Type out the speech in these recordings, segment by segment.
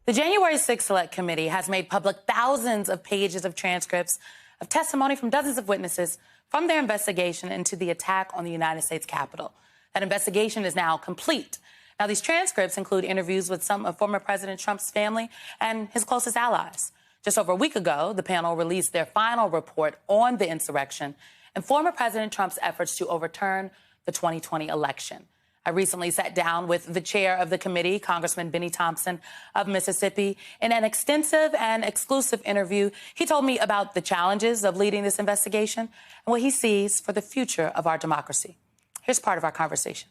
The January 6th Select Committee has made public thousands of pages of transcripts of testimony from dozens of witnesses from their investigation into the attack on the United States Capitol. That investigation is now complete. Now, these transcripts include interviews with some of former President Trump's family and his closest allies. Just over a week ago, the panel released their final report on the insurrection and former President Trump's efforts to overturn the 2020 election. I recently sat down with the chair of the committee, Congressman Benny Thompson of Mississippi. In an extensive and exclusive interview, he told me about the challenges of leading this investigation and what he sees for the future of our democracy. Here's part of our conversation.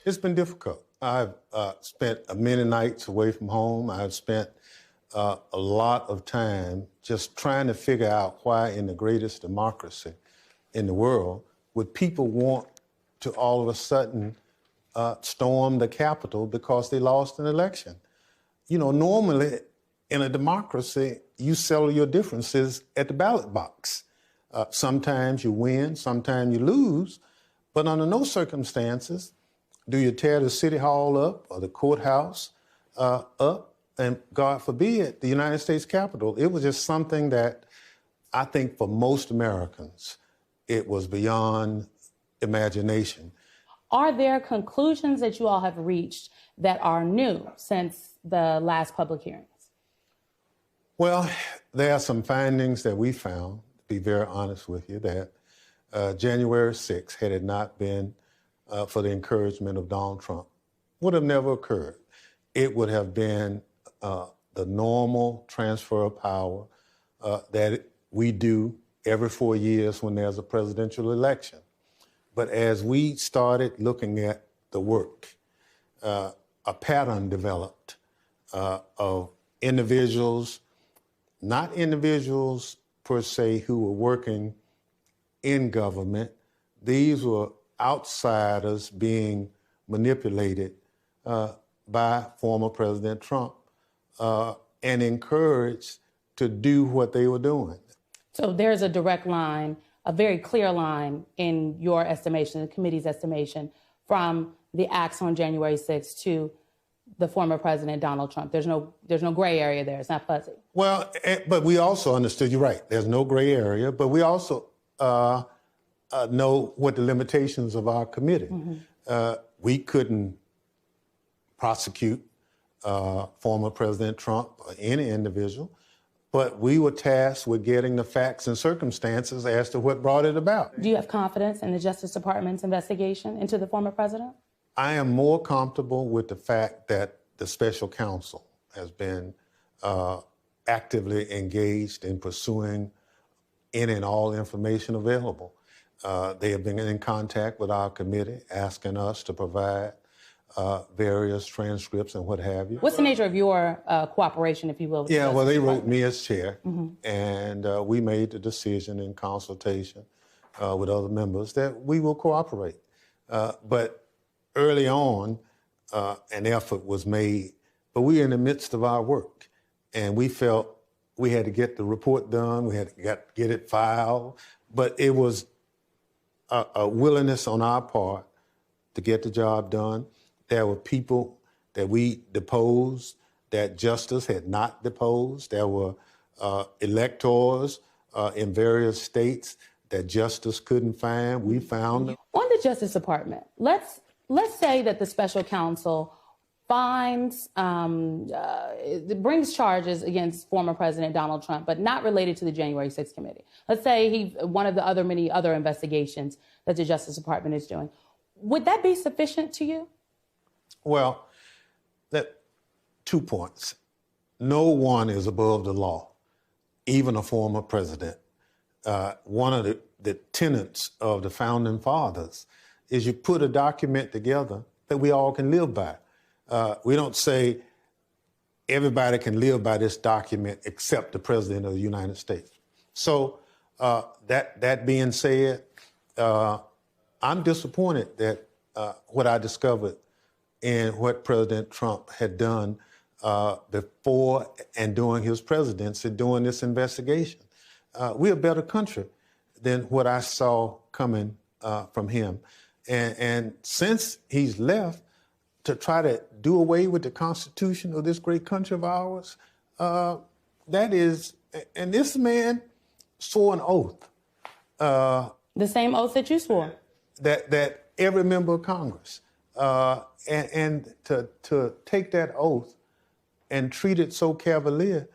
It's been difficult. I've spent many nights away from home. I've spent a lot of time just trying to figure out why in the greatest democracy in the world would people want to all of a sudden storm the Capitol because they lost an election. You know, normally in a democracy, you settle your differences at the ballot box. Sometimes you win, sometimes you lose, but under no circumstances do you tear the city hall up or the courthouse up, and God forbid, the United States Capitol. It was just something that I think for most Americans, it was beyond imagination. Are there conclusions that you all have reached that are new since the last public hearings? Well, there are some findings that we found, to be very honest with you, that January 6th, had it not been for the encouragement of Donald Trump, would have never occurred. It would have been the normal transfer of power that we do every 4 years when there's a presidential election. But as we started looking at the work, a pattern developed of individuals, not individuals per se who were working in government. These were outsiders being manipulated by former President Trump and encouraged to do what they were doing. So there's a direct line, a very clear line in your estimation, the committee's estimation, from the acts on January 6th to the former President Donald Trump. There's no gray area there. It's not fuzzy. Well, but we also understood, you're right, there's no gray area, but we also know what the limitations of our committee. Mm-hmm. We couldn't prosecute former President Trump or any individual, but we were tasked with getting the facts and circumstances as to what brought it about. Do you have confidence in the Justice Department's investigation into the former president? I am more comfortable with the fact that the special counsel has been actively engaged in pursuing any and all information available. They have been in contact with our committee, asking us to provide various transcripts and what have you. What's the nature of your cooperation, if you will? Yeah, well, they wrote me as chair, mm-hmm. and we made the decision in consultation with other members that we will cooperate. But early on, an effort was made, but we were in the midst of our work, and we felt we had to get the report done, we had to get it filed, but it was a willingness on our part to get the job done. There were people that we deposed that justice had not deposed. There were electors in various states that justice couldn't find. We found them. On the Justice Department, let's say that the special counsel finds, brings charges against former President Donald Trump, but not related to the January 6th committee. Let's say one of the many other investigations that the Justice Department is doing. Would that be sufficient to you? Well, 2 points. No one is above the law, even a former president. One of the tenets of the founding fathers is you put a document together that we all can live by. We don't say everybody can live by this document except the President of the United States. So that being said, I'm disappointed that what I discovered in what President Trump had done before and during his presidency, during this investigation. We're a better country than what I saw coming from him. And since he's left, to try to do away with the Constitution of this great country of ours, that is, and this man swore an oath. The same oath that you swore. That every member of Congress, and to take that oath and treat it so cavalier,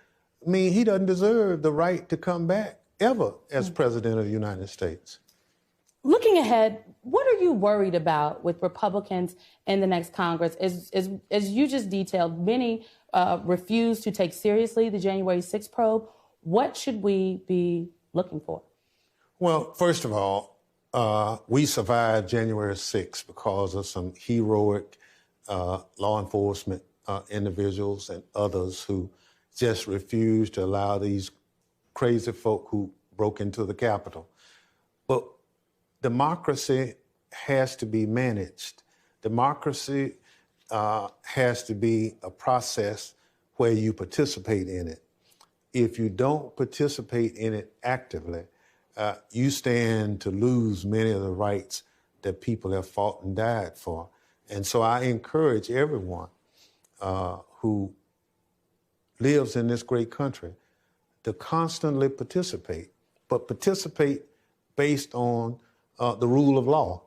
I mean, he doesn't deserve the right to come back ever as President of the United States. Looking ahead, what are you worried about with Republicans in the next Congress? As you just detailed, many refuse to take seriously the January 6th probe. What should we be looking for? Well, first of all, we survived January 6th because of some heroic law enforcement individuals and others who just refused to allow these crazy folk who broke into the Capitol. But democracy has to be managed. Democracy has to be a process where you participate in it. If you don't participate in it actively, you stand to lose many of the rights that people have fought and died for. And so I encourage everyone who lives in this great country to constantly participate, but participate based on the rule of law.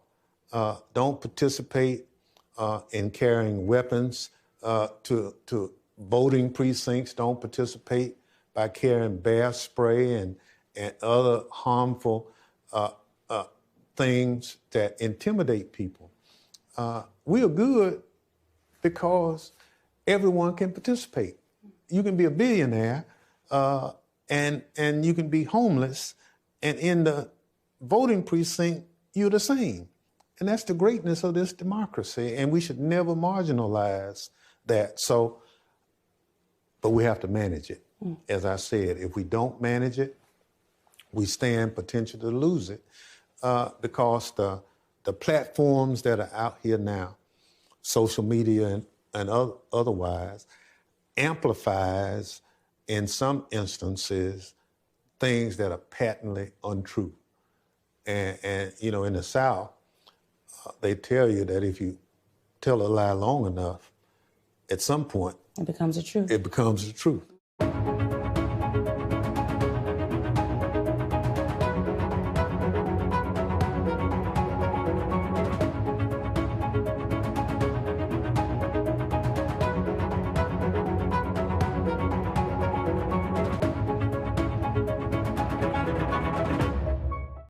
Don't participate in carrying weapons to voting precincts. Don't participate by carrying bear spray and other harmful things that intimidate people. We are good because everyone can participate. You can be a billionaire and you can be homeless, and in the voting precinct, you're the same. And that's the greatness of this democracy, and we should never marginalize that. So, but we have to manage it. As I said, if we don't manage it, we stand potential to lose it because the platforms that are out here now, social media and otherwise, amplifies in some instances things that are patently untrue. And you know, in the South, they tell you that if you tell a lie long enough, at some point, it becomes a truth. It becomes the truth.